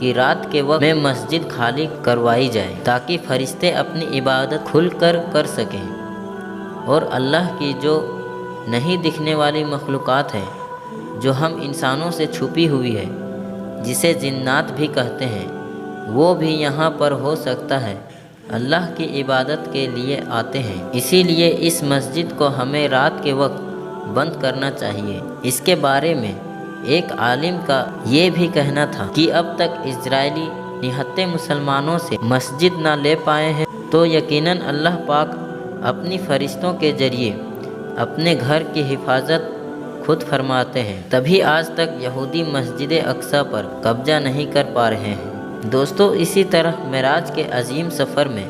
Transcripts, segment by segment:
کہ رات کے وقت میں مسجد خالی کروائی جائے تاکہ فرشتے اپنی عبادت کھل کر سکیں، اور اللہ کی جو نہیں دکھنے والی مخلوقات ہے جو ہم انسانوں سے چھپی ہوئی ہے، جسے جنات بھی کہتے ہیں، وہ بھی یہاں پر ہو سکتا ہے اللہ کی عبادت کے لیے آتے ہیں۔ اسی لیے اس مسجد کو ہمیں رات کے وقت بند کرنا چاہیے۔ اس کے بارے میں ایک عالم کا یہ بھی کہنا تھا کہ اب تک اسرائیلی نہتے مسلمانوں سے مسجد نہ لے پائے ہیں تو یقیناً اللہ پاک اپنی فرشتوں کے ذریعے اپنے گھر کی حفاظت خود فرماتے ہیں، تبھی آج تک یہودی مسجد اقصی پر قبضہ نہیں کر پا رہے ہیں۔ دوستو، اسی طرح معراج کے عظیم سفر میں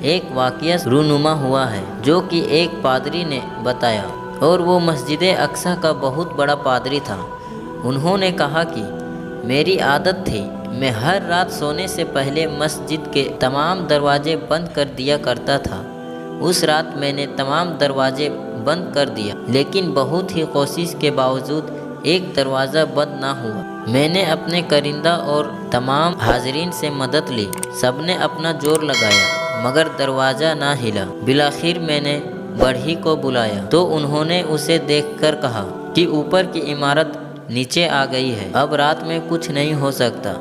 ایک واقعہ رونما ہوا ہے جو کہ ایک پادری نے بتایا، اور وہ مسجد اقصی کا بہت بڑا پادری تھا۔ انہوں نے کہا کہ میری عادت تھی میں ہر رات سونے سے پہلے مسجد کے تمام دروازے بند کر دیا کرتا تھا۔ اس رات میں نے تمام دروازے بند کر دیا، لیکن بہت ہی کوشش کے باوجود ایک دروازہ بند نہ ہوا۔ میں نے اپنے کرندہ اور تمام حاضرین سے مدد لی، سب نے اپنا زور لگایا مگر دروازہ نہ ہلا۔ بالآخر میں نے بڑھئی کو بلایا تو انہوں نے اسے دیکھ کر کہا کہ اوپر کی عمارت نیچے آ گئی ہے، اب رات میں کچھ نہیں ہو سکتا،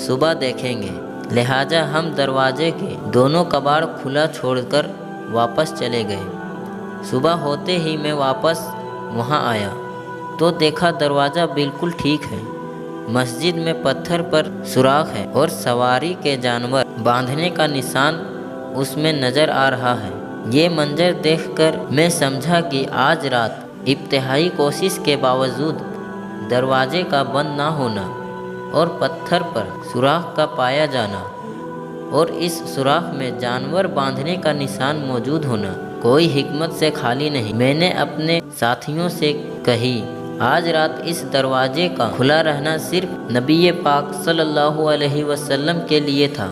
صبح دیکھیں گے۔ لہٰذا ہم دروازے کے دونوں کباڑ کھلا چھوڑ کر واپس چلے گئے۔ صبح ہوتے ہی میں واپس وہاں آیا تو دیکھا دروازہ بالکل ٹھیک ہے، مسجد میں پتھر پر سوراخ ہے اور سواری کے جانور باندھنے کا نشان اس میں نظر آ رہا ہے۔ یہ منظر دیکھ کر میں سمجھا کہ آج رات ابتدائی کوشش کے باوجود دروازے کا بند نہ ہونا اور پتھر پر سوراخ کا پایا جانا اور اس سوراخ میں جانور باندھنے کا نشان موجود ہونا کوئی حکمت سے خالی نہیں۔ میں نے اپنے ساتھیوں سے کہی، آج رات اس دروازے کا کھلا رہنا صرف نبی پاک صلی اللہ علیہ وسلم کے لیے تھا۔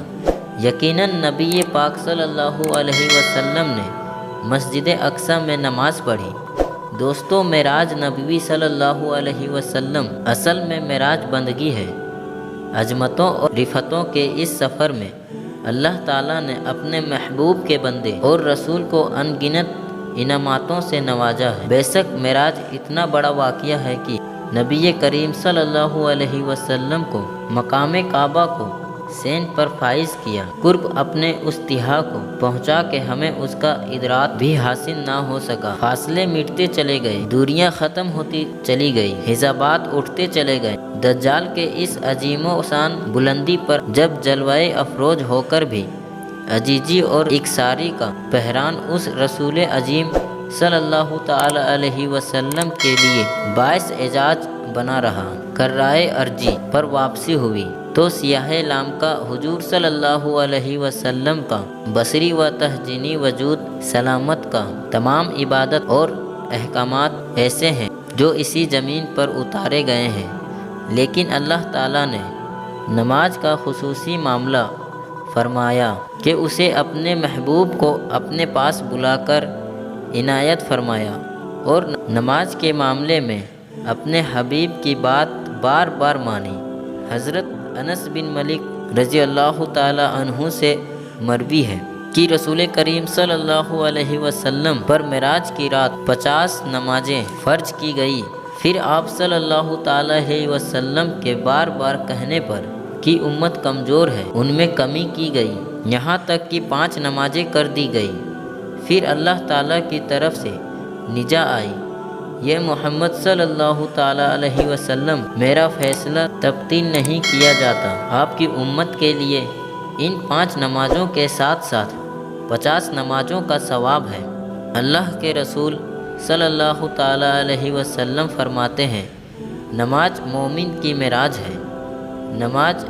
یقیناً نبی پاک صلی اللہ علیہ وسلم نے مسجد اقصی میں نماز پڑھی۔ دوستو، معراج نبوی صلی اللہ علیہ وسلم اصل میں معراج بندگی ہے۔ عظمتوں اور رفتوں کے اس سفر میں اللہ تعالیٰ نے اپنے محبوب کے بندے اور رسول کو ان گنت انعاماتوں سے نوازا ہے۔ بے شک معراج اتنا بڑا واقعہ ہے کہ نبی کریم صلی اللہ علیہ وسلم کو مقام کعبہ کو سین پر فائز کیا، قرب اپنے استہا کو پہنچا کے ہمیں اس کا ادراک بھی حاصل نہ ہو سکا۔ فاصلے مٹتے چلے گئے، دوریاں ختم ہوتی چلی گئی، حجابات اٹھتے چلے گئے۔ دجال کے اس عظیم و شان بلندی پر جب جلوہ افروز ہو کر بھی عجیزی اور اکساری کا بحران اس رسول عظیم صلی اللہ تعالی علیہ وسلم کے لیے باعث اعجاز بنا رہا، کرائے ارضی پر واپسی ہوئی تو سیاہ لام کا حضور صلی اللہ علیہ وسلم کا بصری و تہجینی وجود سلامت کا تمام عبادت اور احکامات ایسے ہیں جو اسی زمین پر اتارے گئے ہیں، لیکن اللہ تعالیٰ نے نماز کا خصوصی معاملہ فرمایا کہ اسے اپنے محبوب کو اپنے پاس بلا کر عنایت فرمایا، اور نماز کے معاملے میں اپنے حبیب کی بات بار بار مانی۔ حضرت انس بن مالک رضی اللہ تعالی عنہ سے مروی ہے کہ رسول کریم صلی اللہ علیہ وسلم پر معراج کی رات 50 نمازیں فرض کی گئی۔ پھر آپ صلی اللہ تعالی علیہ وسلم کے بار بار کہنے پر کہ امت کمزور ہے ان میں کمی کی گئی، یہاں تک کہ 5 نمازیں کر دی گئی۔ پھر اللہ تعالیٰ کی طرف سے نجا آئی، یہ محمد صلی اللہ تعالی علیہ وسلم میرا فیصلہ تبدیل نہیں کیا جاتا، آپ کی امت کے لیے ان 5 نمازوں کے ساتھ ساتھ 50 نمازوں کا ثواب ہے۔ اللہ کے رسول صلی اللہ تعالی علیہ وسلم فرماتے ہیں، نماز مومن کی معراج ہے، نماز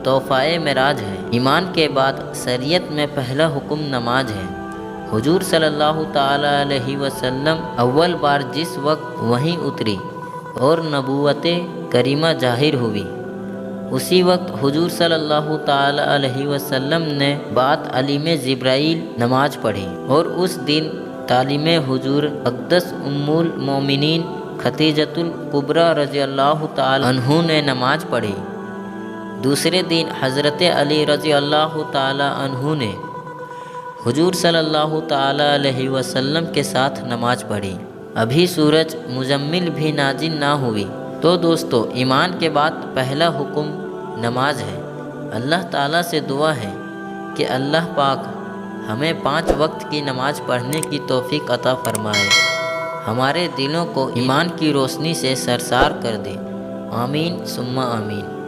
تحفہ معراج ہے۔ ایمان کے بعد شریعت میں پہلا حکم نماز ہے۔ حضور صلی اللہ تعالی علیہ وسلم اول بار جس وقت وحی اتری اور نبوت کریمہ ظاہر ہوئی، اسی وقت حضور صلی اللہ تعالی علیہ وسلم نے بعد علیم جبرائیل نماز پڑھی، اور اس دن تعلیم حضور اقدس ام المومنین خدیجۃ الکبریٰ رضی اللہ تعالی عنہ نے نماز پڑھی۔ دوسرے دن حضرت علی رضی اللہ تعالی عنہ نے حضور صلی اللہ تعالی علیہ وسلم کے ساتھ نماز پڑھی۔ ابھی سورج مزمل بھی نازل نہ ہوئی۔ تو دوستو، ایمان کے بعد پہلا حکم نماز ہے۔ اللہ تعالیٰ سے دعا ہے کہ اللہ پاک ہمیں 5 وقت کی نماز پڑھنے کی توفیق عطا فرمائے، ہمارے دلوں کو ایمان کی روشنی سے سرشار کر دے۔ آمین ثم آمین۔